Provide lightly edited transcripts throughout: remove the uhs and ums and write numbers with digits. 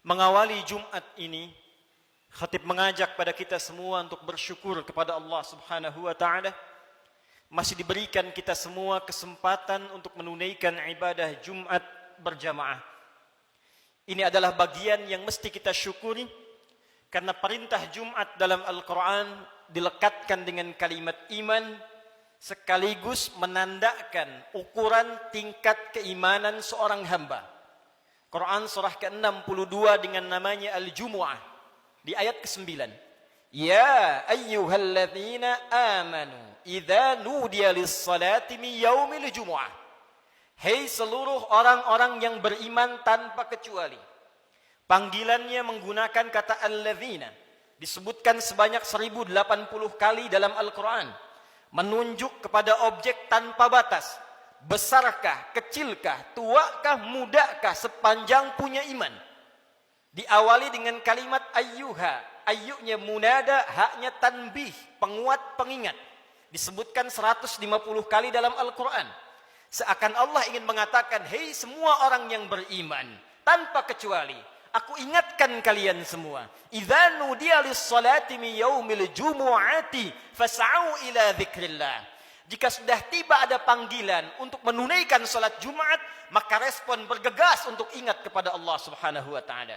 Mengawali Jumat ini, khatib mengajak pada kita semua untuk bersyukur kepada Allah Subhanahu wa taala. Masih diberikan kita semua kesempatan untuk menunaikan ibadah Jumat berjamaah. Ini adalah bagian yang mesti kita syukuri karena perintah Jumat dalam Al-Quran dilekatkan dengan kalimat iman sekaligus menandakan ukuran tingkat keimanan seorang hamba. Quran surah ke-62 dengan namanya Al-Jumu'ah di ayat ke-9. Ya ayyuhalladzina amanu idza nudiya lis-salati min yaumil jumu'ah. Hei seluruh orang-orang yang beriman tanpa kecuali. Panggilannya menggunakan kata alladzina. Disebutkan sebanyak 1080 kali dalam Al-Quran. Menunjuk kepada objek tanpa batas. Besarkah, kecilkah, tuakah, mudakah, sepanjang punya iman. Diawali dengan kalimat ayyuha. Ayyunya munada, haknya tanbih, penguat, pengingat. Disebutkan 150 kali dalam Al-Quran. Seakan Allah ingin mengatakan, hei semua orang yang beriman, tanpa kecuali, aku ingatkan kalian semua. Idza nudiya lis-salati min yaumil jumu'ati fas'au ila dzikrillah. Jika sudah tiba ada panggilan untuk menunaikan salat Jumat, maka respon bergegas untuk ingat kepada Allah Subhanahu wa taala.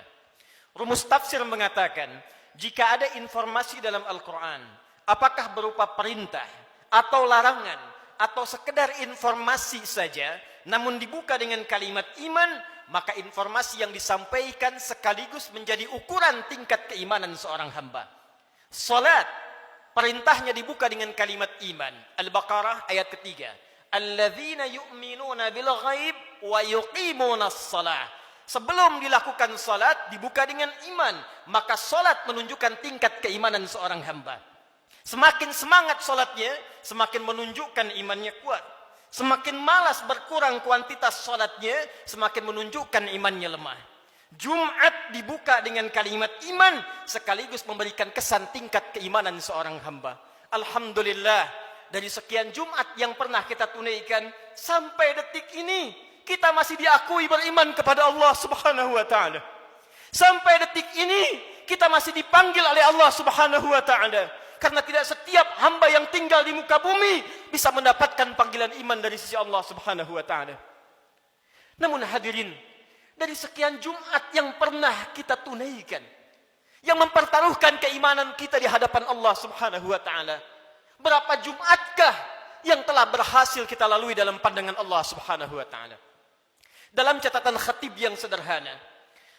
Rumus tafsir mengatakan, jika ada informasi dalam Al-Quran, apakah berupa perintah atau larangan atau sekedar informasi saja, namun dibuka dengan kalimat iman, maka informasi yang disampaikan sekaligus menjadi ukuran tingkat keimanan seorang hamba. Salat perintahnya dibuka dengan kalimat iman. Al-Baqarah ayat ketiga. Alladzina yu'minuna bil ghaib wa yuqimuna as-salah. Sebelum dilakukan salat dibuka dengan iman, maka salat menunjukkan tingkat keimanan seorang hamba. Semakin semangat salatnya, semakin menunjukkan imannya kuat. Semakin malas berkurang kuantitas salatnya, semakin menunjukkan imannya lemah. Jumat dibuka dengan kalimat iman sekaligus memberikan kesan tingkat keimanan seorang hamba. Alhamdulillah, dari sekian Jumat yang pernah kita tunaikan sampai detik ini kita masih diakui beriman kepada Allah Subhanahu wa taala. Sampai detik ini kita masih dipanggil oleh Allah Subhanahu wa taala. Karena tidak setiap hamba yang tinggal di muka bumi bisa mendapatkan panggilan iman dari sisi Allah Subhanahu wa taala. Namun hadirin, dari sekian Jumat yang pernah kita tunaikan, yang mempertaruhkan keimanan kita di hadapan Allah Subhanahu wa taala, berapa Jumatkah yang telah berhasil kita lalui dalam pandangan Allah Subhanahu wa taala? Dalam catatan khatib yang sederhana,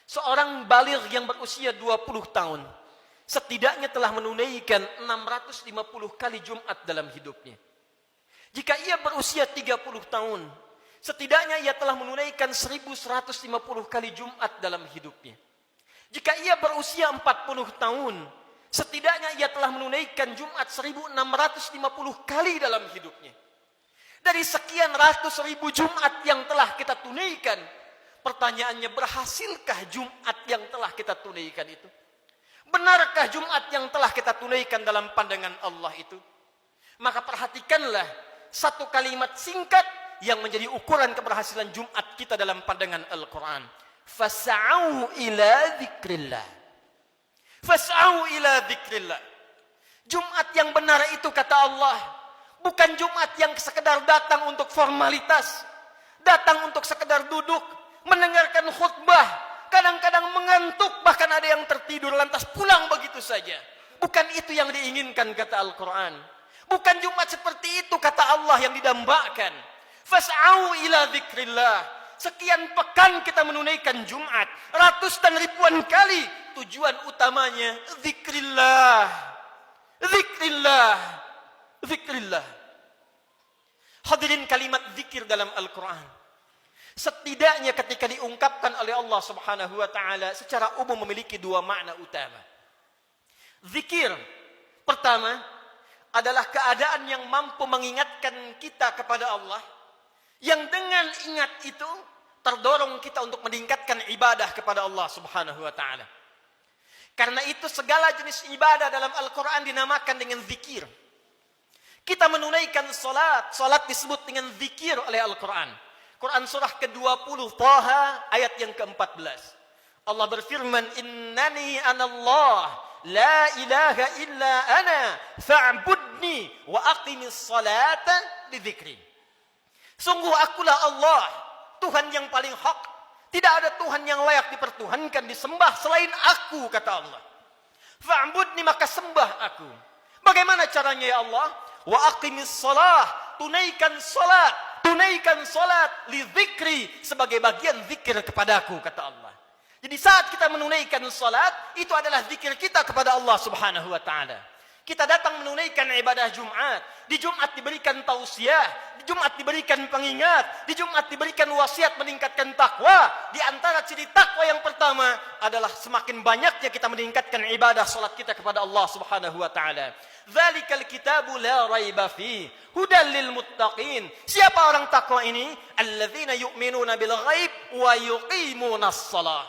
seorang baligh yang berusia 20 tahun setidaknya telah menunaikan 650 kali Jumat dalam hidupnya. Jika ia berusia 30 tahun, setidaknya ia telah menunaikan 1150 kali Jumat dalam hidupnya. Jika ia berusia 40 tahun, setidaknya ia telah menunaikan Jumat 1650 kali dalam hidupnya. Dari sekian ratus ribu Jumat yang telah kita tunaikan, pertanyaannya, berhasilkah Jumat yang telah kita tunaikan itu? Benarkah Jumat yang telah kita tunaikan dalam pandangan Allah itu? Maka perhatikanlah satu kalimat singkat yang menjadi ukuran keberhasilan Jumat kita dalam pandangan Al-Quran. Fas'au ila dzikrillah. Fas'au ila dzikrillah. Jumat yang benar itu, kata Allah, bukan Jumat yang sekedar datang untuk formalitas, datang untuk sekedar duduk, mendengarkan khutbah, kadang-kadang mengantuk, bahkan ada yang tertidur lantas pulang begitu saja. Bukan itu yang diinginkan, kata Al-Quran. Bukan Jumat seperti itu, kata Allah, yang didambakan. Fas'au ila dzikrillah. Sekian pekan kita menunaikan Jumat, ratus dan ribuan kali. Tujuan utamanya dzikrillah. Dzikrillah. Dzikrillah. Hadirin, kalimat zikir dalam Al-Quran setidaknya ketika diungkapkan oleh Allah Subhanahu wa taala secara umum memiliki dua makna utama. Zikir pertama adalah keadaan yang mampu mengingatkan kita kepada Allah, yang dengan ingat itu terdorong kita untuk meningkatkan ibadah kepada Allah Subhanahu wa taala. Karena itu segala jenis ibadah dalam Al-Quran dinamakan dengan zikir. Kita menunaikan salat, salat disebut dengan zikir oleh Al-Quran. Quran surah ke-20 Taha ayat yang ke-14. Allah berfirman, "Innani anallah, la ilaha illa ana, fa'budni wa aqimis salata li dzikri." Sungguh akulah Allah, Tuhan yang paling hak. Tidak ada Tuhan yang layak dipertuhankan, disembah selain aku, kata Allah. Fa'budni, maka sembah aku. Bagaimana caranya ya Allah? Wa aqimis salah, tunaikan salat li dzikri, sebagai bagian zikir kepadaku, kata Allah. Jadi saat kita menunaikan salat, itu adalah zikir kita kepada Allah Subhanahu wa taala. Kita datang menunaikan ibadah Jumat. Di Jumat diberikan tausiah, di Jumat diberikan pengingat, di Jumat diberikan wasiat meningkatkan takwa. Di antara ciri takwa yang pertama adalah semakin banyaknya kita meningkatkan ibadah salat kita kepada Allah Subhanahu wa taala. Dzalikal kitabu la raiba fi hudal lil muttaqin. Siapa orang takwa ini? Alladzina yu'minuna bil ghaib wa yuqimunas shalah.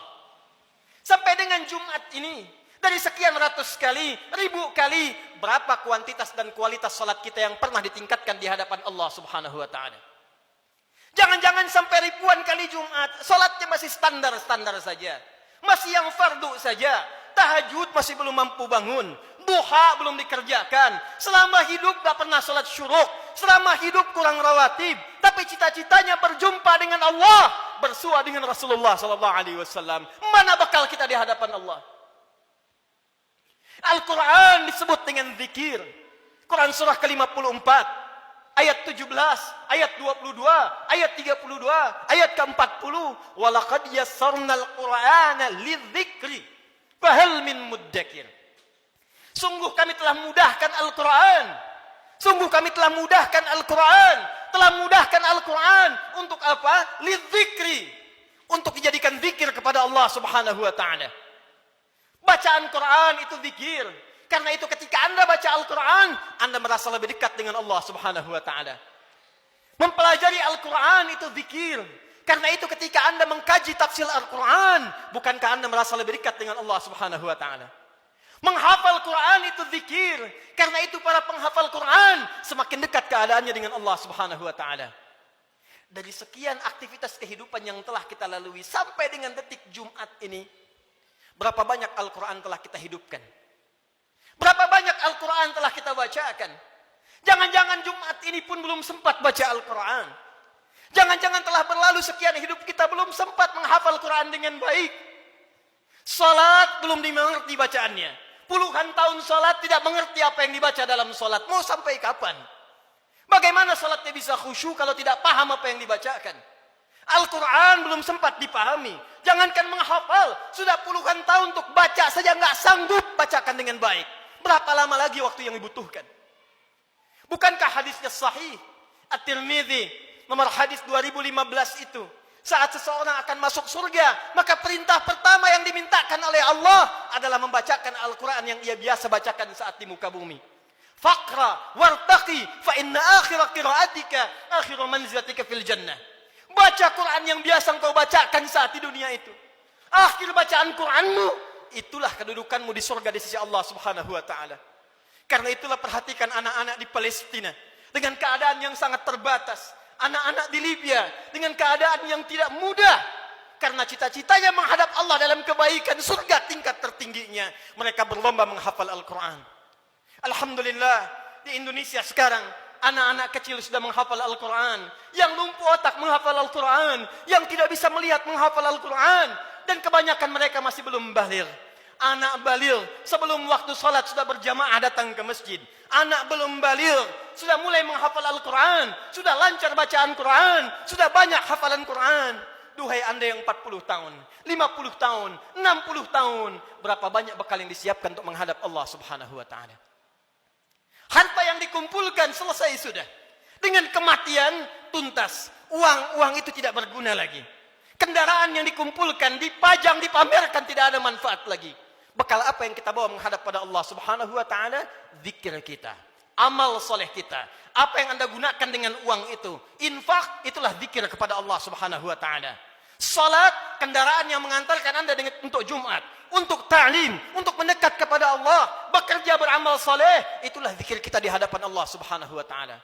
Sampai dengan Jumat ini, dari sekian ratus kali, ribu kali, berapa kuantitas dan kualitas salat kita yang pernah ditingkatkan di hadapan Allah Subhanahu wa taala? Jangan-jangan sampai ribuan kali Jumat, salatnya masih standar-standar saja. Masih yang fardu saja. Tahajud masih belum mampu bangun. Duha belum dikerjakan. Selama hidup gak pernah salat syuruk. Selama hidup kurang rawatib. Tapi cita-citanya berjumpa dengan Allah, bersua dengan Rasulullah SAW. Mana bakal kita di hadapan Allah? Al-Quran disebut dengan zikir. Quran surah ke-54, ayat 17, ayat 22, ayat 32, ayat ke-40. Walaqad yassarnal Qur'ana lidzikri fahal min muddakir. Sungguh kami telah mudahkan Al-Quran. Sungguh kami telah mudahkan Al-Quran. Telah mudahkan Al-Quran untuk apa? Lidzikri. Untuk dijadikan zikir kepada Allah Subhanahu wa ta'ala. Bacaan Quran itu zikir. Karena itu ketika Anda baca Al-Quran, Anda merasa lebih dekat dengan Allah Subhanahu wa ta'ala. Mempelajari Al-Quran itu zikir. Karena itu ketika Anda mengkaji tafsir Al-Quran, bukankah Anda merasa lebih dekat dengan Allah Subhanahu wa ta'ala? Menghafal Quran itu zikir. Karena itu para penghafal Quran semakin dekat keadaannya dengan Allah Subhanahu wa ta'ala. Dari sekian aktivitas kehidupan yang telah kita lalui sampai dengan detik Jumat ini, berapa banyak Al-Quran telah kita hidupkan? Berapa banyak Al-Quran telah kita bacakan? Jangan-jangan Jumat ini pun belum sempat baca Al-Quran. Jangan-jangan telah berlalu sekian hidup kita belum sempat menghafal Quran dengan baik. Salat belum dimengerti bacaannya. Puluhan tahun salat tidak mengerti apa yang dibaca dalam salat. Mau sampai kapan? Bagaimana salatnya bisa khusyuk kalau tidak paham apa yang dibacakan? Al-Quran belum sempat dipahami. Jangankan menghafal, sudah puluhan tahun untuk baca saja nggak sanggup bacakan dengan baik. Berapa lama lagi waktu yang dibutuhkan? Bukankah hadisnya sahih? At-Tirmidzi, nomor hadis 2015 itu. Saat seseorang akan masuk surga, maka perintah pertama yang dimintakan oleh Allah adalah membacakan Al-Quran yang ia biasa bacakan saat di muka bumi. Faqra wartaqi fa inna akhira qiraatika akhiru manzilatika fil jannah. Baca Quran yang biasa engkau bacakan saat di dunia itu. Akhir bacaan Quranmu, itulah kedudukanmu di surga di sisi Allah Subhanahu wa ta'ala. Karena itulah perhatikan anak-anak di Palestina dengan keadaan yang sangat terbatas. Anak-anak di Libya dengan keadaan yang tidak mudah. Karena cita-citanya menghadap Allah dalam kebaikan, surga tingkat tertingginya. Mereka berlomba menghafal Al-Quran. Alhamdulillah, di Indonesia sekarang anak-anak kecil sudah menghafal Al-Quran. Yang lumpuh otak menghafal Al-Quran. Yang tidak bisa melihat menghafal Al-Quran. Dan kebanyakan mereka masih belum baligh. Anak baligh sebelum waktu salat sudah berjamaah datang ke masjid. Anak belum baligh sudah mulai menghafal Al-Quran. Sudah lancar bacaan Quran. Sudah banyak hafalan Quran. Duhai Anda yang 40 tahun, 50 tahun, 60 tahun. Berapa banyak bekal yang disiapkan untuk menghadap Allah Subhanahu wa ta'ala. Harta yang dikumpulkan selesai sudah. Dengan kematian tuntas. Uang itu tidak berguna lagi. Kendaraan yang dikumpulkan, dipajang, dipamerkan, tidak ada manfaat lagi. Bekal apa yang kita bawa menghadap pada Allah Subhanahu wa ta'ala? Zikir kita, amal soleh kita. Apa yang Anda gunakan dengan uang itu? Infak, itulah zikir kepada Allah Subhanahu wa ta'ala. Salat, kendaraan yang mengantarkan Anda untuk Jumat, untuk ta'lim, untuk mendekat kepada Allah, bekerja beramal soleh, itulah zikir kita di hadapan Allah Subhanahu wa ta'ala.